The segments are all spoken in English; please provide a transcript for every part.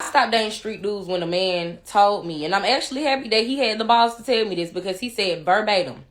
stopped dating street dudes when a man told me, and I'm actually happy that he had the balls to tell me this, because he said verbatim,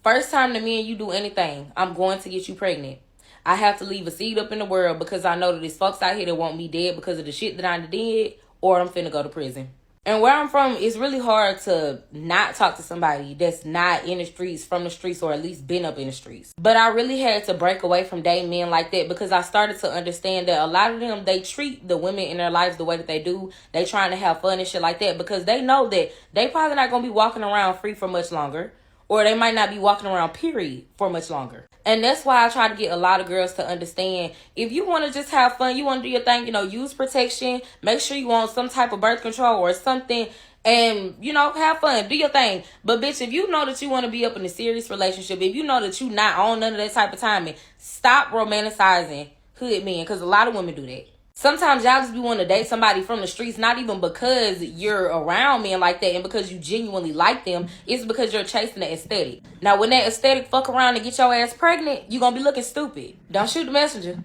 first time that me and you do anything, I'm going to get you pregnant. I have to leave a seed up in the world because I know that there's folks out here that want me dead because of the shit that I did, or I'm finna go to prison. And where I'm from, it's really hard to not talk to somebody that's not in the streets, from the streets, or at least been up in the streets. But I really had to break away from dating men like that, because I started to understand that a lot of them, they treat the women in their lives the way that they do. They trying to have fun and shit like that, because they know that they probably not going to be walking around free for much longer. Or they might not be walking around, period, for much longer. And that's why I try to get a lot of girls to understand, if you want to just have fun, you want to do your thing, use protection, make sure you want some type of birth control or something, and, have fun, do your thing. But, bitch, if you know that you want to be up in a serious relationship, if you know that you not on none of that type of timing, stop romanticizing hood men, because a lot of women do that. Sometimes y'all just be wanting to date somebody from the streets, not even because you're around men like that and because you genuinely like them. It's because you're chasing the aesthetic. Now, when that aesthetic fuck around and get your ass pregnant, you're going to be looking stupid. Don't shoot the messenger.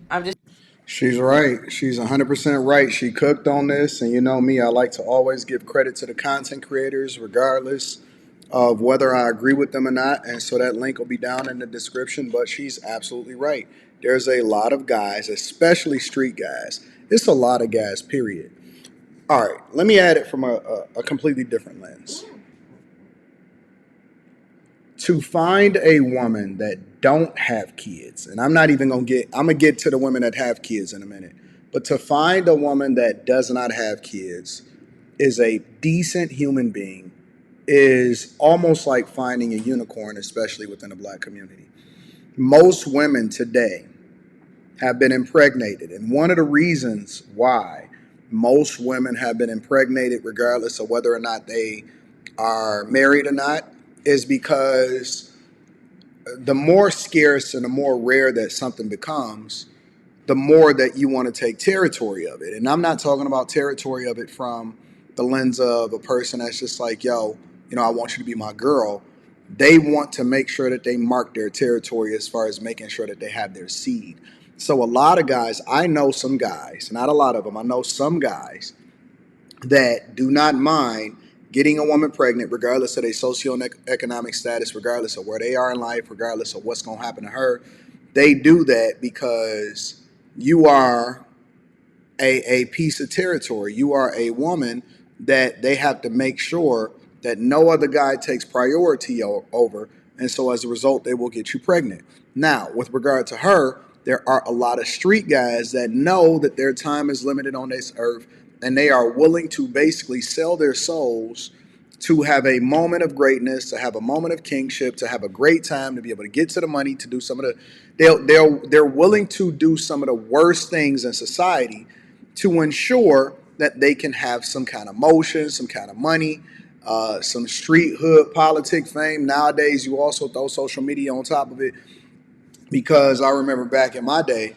She's right. She's 100% right. She cooked on this. And you know me, I like to always give credit to the content creators, regardless of whether I agree with them or not. And so that link will be down in the description. But she's absolutely right. There's a lot of guys, especially street guys. It's a lot of guys, period. All right, let me add it from a completely different lens. To find a woman that don't have kids, and I'm not even I'm gonna get to the women that have kids in a minute, but to find a woman that does not have kids, is a decent human being, is almost like finding a unicorn, especially within the black community. Most women today have been impregnated, and one of the reasons why most women have been impregnated, regardless of whether or not they are married or not, is because the more scarce and the more rare that something becomes, the more that you want to take territory of it. And I'm not talking about territory of it from the lens of a person that's just like, yo, I want you to be my girl. They want to make sure that they mark their territory as far as making sure that they have their seed. So a lot of guys, I know some guys, not a lot of them, I know some guys that do not mind getting a woman pregnant, regardless of their socioeconomic status, regardless of where they are in life, regardless of what's going to happen to her. They do that because you are a piece of territory. You are a woman that they have to make sure that no other guy takes priority over. And so as a result, they will get you pregnant. Now, with regard to her, there are a lot of street guys that know that their time is limited on this earth, and they are willing to basically sell their souls to have a moment of greatness, to have a moment of kingship, to have a great time, to be able to get to the money, to do some of the, they're willing to do some of the worst things in society to ensure that they can have some kind of motion, some kind of money, some street hood politic fame. Nowadays, you also throw social media on top of it, because I remember back in my day,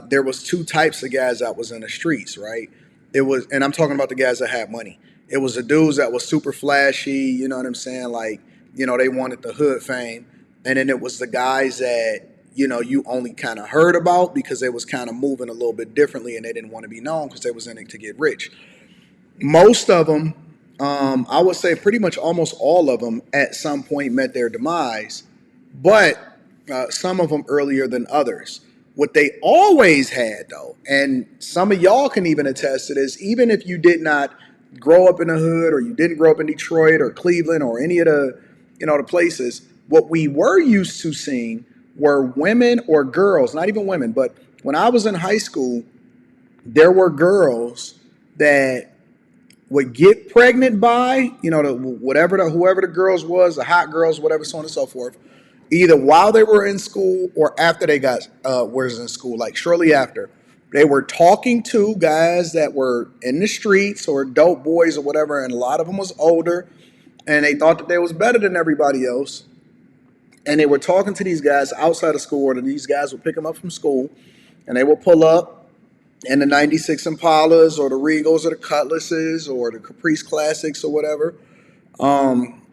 there was two types of guys that was in the streets, right? It was, and I'm talking about the guys that had money. It was the dudes that was super flashy, you know what I'm saying? Like, they wanted the hood fame. And then it was the guys that, you only kind of heard about because they was kind of moving a little bit differently and they didn't want to be known because they was in it to get rich. Most of them, I would say pretty much almost all of them at some point met their demise, but some of them earlier than others. What they always had, though, and some of y'all can even attest to this, even if you did not grow up in the hood, or you didn't grow up in Detroit or Cleveland or any of the, the places, what we were used to seeing were women or girls, not even women, but when I was in high school, there were girls that would get pregnant by, whoever the girls was, the hot girls, whatever, so on and so forth, either while they were in school or after they got was in school, like shortly after. They were talking to guys that were in the streets or dope boys or whatever, and a lot of them was older, and they thought that they was better than everybody else. And they were talking to these guys outside of school, and these guys would pick them up from school, and they would pull up in the 96 Impalas or the Regals or the Cutlasses or the Caprice Classics or whatever.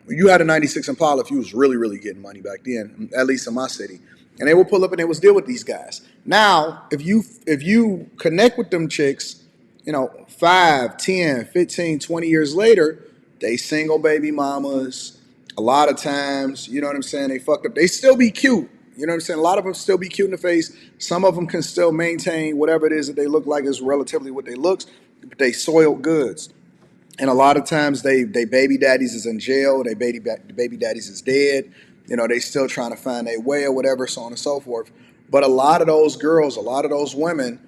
You had a 96 Impala if you was really, really getting money back then, at least in my city. And they would pull up and they would deal with these guys. Now, if you connect with them chicks, 5, 10, 15, 20 years later, they single baby mamas. A lot of times, you know what I'm saying, they fucked up. They still be cute. You know what I'm saying? A lot of them still be cute in the face. Some of them can still maintain whatever it is that they look like is relatively what they looks, but they soiled goods. And a lot of times they baby daddies is in jail, baby daddies is dead. They still trying to find their way or whatever, so on and so forth. But a lot of those girls, a lot of those women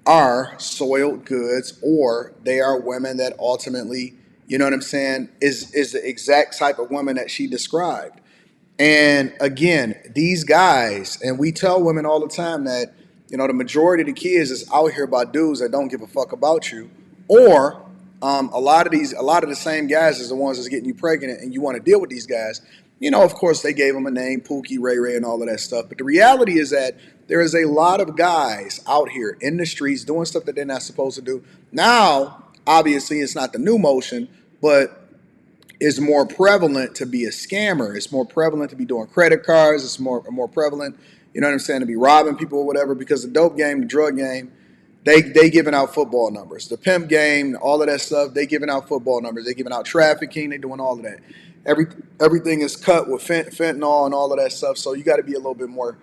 are soiled goods, or they are women that ultimately, you know what I'm saying, is the exact type of woman that she described. And again, these guys, and we tell women all the time that, the majority of the kids is out here by dudes that don't give a fuck about you. Or a lot of the same guys is the ones that's getting you pregnant, and you want to deal with these guys. Of course, they gave them a name, Pookie, Ray Ray, and all of that stuff. But the reality is that there is a lot of guys out here in the streets doing stuff that they're not supposed to do. Now, obviously, it's not the new motion, but is more prevalent to be a scammer. It's more prevalent to be doing credit cards. It's more prevalent, you know what I'm saying, to be robbing people or whatever. Because the dope game, the drug game, they giving out football numbers. The pimp game, all of that stuff, they giving out football numbers. They giving out trafficking. They doing all of that. Everything is cut with fentanyl and all of that stuff. So you got to be a little bit more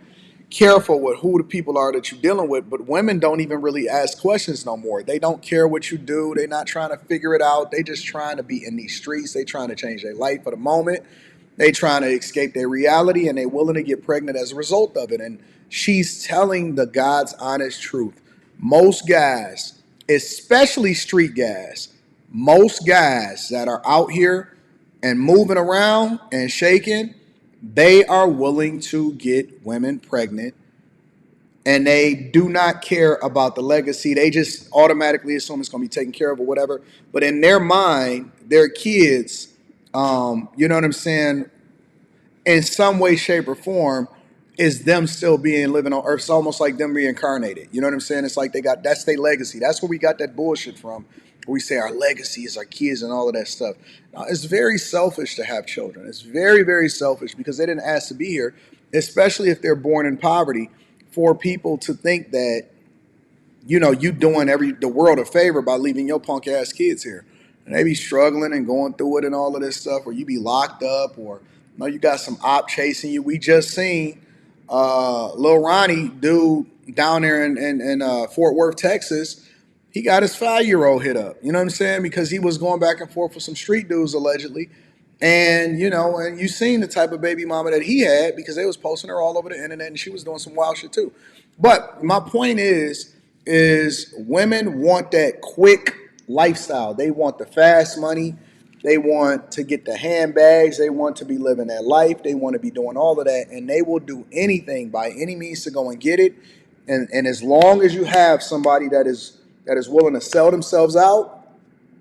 careful with who the people are that you're dealing with. But women don't even really ask questions no more. They don't care what you do. They're not trying to figure it out. They just trying to be in these streets. They trying to change their life for the moment. They trying to escape their reality, and they willing to get pregnant as a result of it. And she's telling the God's honest truth. Most guys, especially street guys, most guys that are out here and moving around and shaking, they are willing to get women pregnant, and they do not care about the legacy. They just automatically assume it's going to be taken care of or whatever. But in their mind, their kids, you know what I'm saying, in some way, shape, or form, is them still being living on earth. It's almost like them reincarnated. You know what I'm saying? It's like that's their legacy. That's where we got that bullshit from. Where we say our legacy is our kids and all of that stuff. Now, it's very selfish to have children. It's very, very selfish because they didn't ask to be here, especially if they're born in poverty. For people to think that you doing the world a favor by leaving your punk ass kids here. And they be struggling and going through it and all of this stuff, or you be locked up, or you got some op chasing you. We just seen Lil Ronnie dude down there in Fort Worth, Texas. He got his 5-year-old hit up. You know what I'm saying? Because he was going back and forth with some street dudes allegedly. And and you seen the type of baby mama that he had, because they was posting her all over the internet, and she was doing some wild shit too. But my point is women want that quick lifestyle. They want the fast money. They want to get the handbags. They want to be living that life. They want to be doing all of that, and they will do anything by any means to go and get it. And as long as you have somebody that is willing to sell themselves out,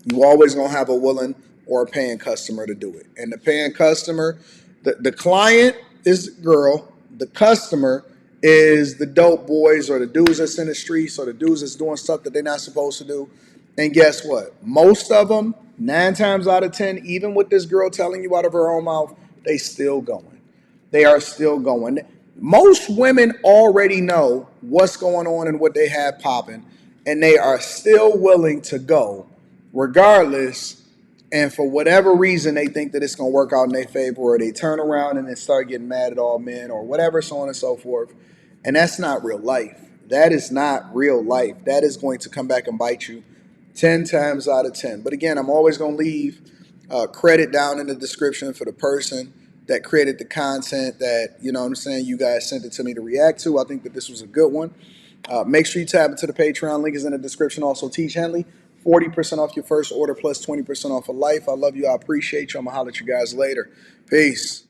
you always gonna have a willing or a paying customer to do it. And the paying customer, the client is the girl, the customer is the dope boys or the dudes that's in the streets or the dudes that's doing stuff that they're not supposed to do. And guess what? Most of them, 9 times out of 10, even with this girl telling you out of her own mouth, they still going. They are still going. Most women already know what's going on and what they have popping, and they are still willing to go regardless. And for whatever reason, they think that it's going to work out in their favor, or they turn around and then start getting mad at all men or whatever, so on and so forth. And that's not real life. That is not real life. That is going to come back and bite you 10 times out of 10. But again, I'm always going to leave credit down in the description for the person that created the content that, you know what I'm saying, you guys sent it to me to react to. I think that this was a good one. Make sure you tap into the Patreon. Link is in the description. Also, Teach Henley, 40% off your first order plus 20% off of life. I love you. I appreciate you. I'm going to holler at you guys later. Peace.